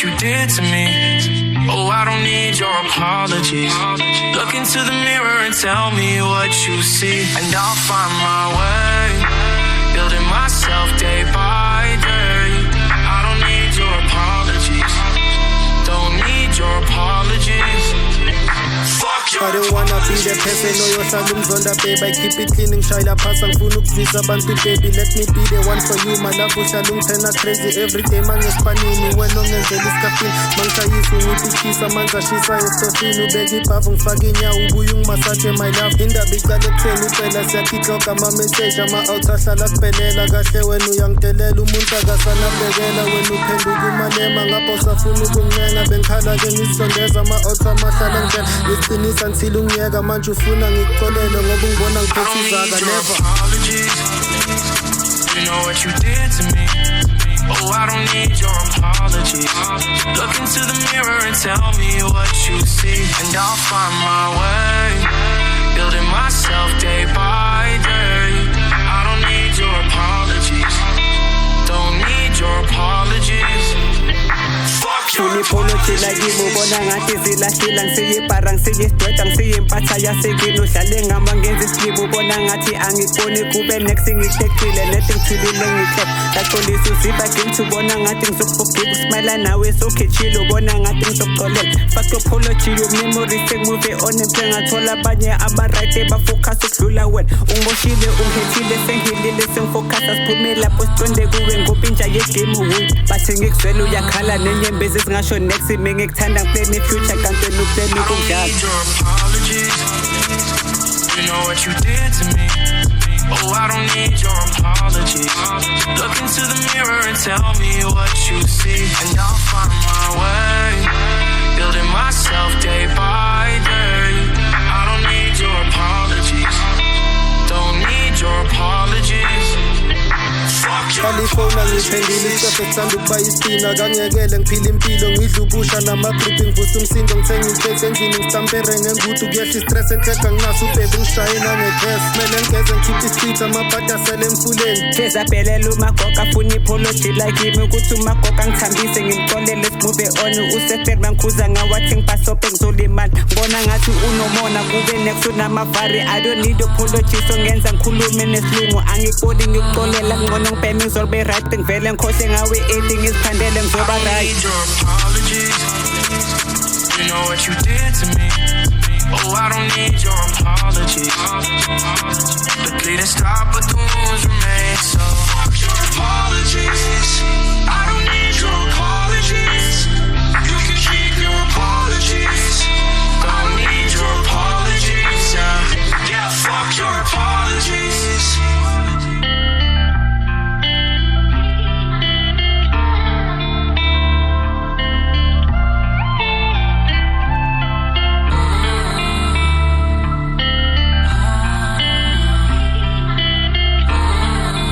what you did to me. Oh, I don't need your apologies. Look into the mirror and tell me what you see, and I'll find my way, building myself day by day. I don't need your apologies. Don't need your apologies. I don't wanna be the person oyohlala umzonda babe. I keep it clean ngishayela phasa ngifuna ukuzisa abantu baby. Let me be the one for you my love. Uhlala ungithena crazy every day mangespanini. Wena ongenzela iskafini mangishayisa ungiphikisa manza shisa estofini. Ubeka ibhavu ngifaka inyawo ubuye ungimasaje my love. Indaba icala ekutheni ucela siyakhihlokha ama-message ama-out ahlala kuphelela kahle. Wena uyangidelela umuntu akasanabekela. Wena uphenduka umalema ngapho usafuna ukuncenga. Bengikhala-ke ngisondeza ama-out amahlala ngitshela ngiqinisa until ungiyeka manje ufuna ngikuxolele ngoba ungibona ngiphethe izaka never. You know what you did to me. Oh, I don't need your apologies. Look into the mirror and tell me what you see, and I'll find my way, building myself day by day. I don't need your apologies. Don't need your apologies. Apology like ngibona ngathi zilahlila ngisiyibhara ngisiyidweda ngisiyempatha yasekini uhlale ngamangenzi isikibu ubona ngathi angiboni kube next ngihlekhile nethi ngithulile ngiclap laxolisa uzipha guilt ubona ngathi ngizokuforgive usmile nawe sokhechile ubona ngathi ngizokuxolela fuck apology your memory sengimove on emple ngathola abanye aba-right ebafocus ukudlula wena ungiboshile ungihethile sengihilile sengifocus asiphume lapho siqonde kuwe ngoba inja yegame uwin bathi ngikuzwela uyakhala nenyembezi ezingasho next mengikuthanda ngiplan future kanti wena uplan ukunjalo. You know what you did to me. Oh, I don't need your apologies. Look into the mirror and tell me what you see, and I'll find my way, building myself day by day. I don't need your apologies. Don't need your apologies. Kalifona ngiphendile isofe ethanda ukuba isipina. Kangiyekele ngiphile impilo ngidla ubusha nama-creepy. Ngivusa umsindo ngithenga i-case endlini ngitampere ngengudu. Kuyehla i-stress enhleka nginaso ubhebe ngishaye nange-gas. Kumele ngigeze ngikhiphe i-street amabhadi asele emfuleni. Kezaphelela umagogo afuna i-apology like imi ukuthi umagogo angithambise ngimxolele simove on. Useferma ngikhuza ngawathi ngibhasope ngizolimala. Ngibona ngathi unomona kube next unamavari. I don't need apology so ngenza ngikhulume nesilungu. Angikuboni ngikuxolela ngibona ngibheme ngizobe right ngivele ngikhohle ngawe ending ngiziphandele ngizoba right. You know what you did to me. Oh, I don't need your apologies. The bleeding stopped, but the wounds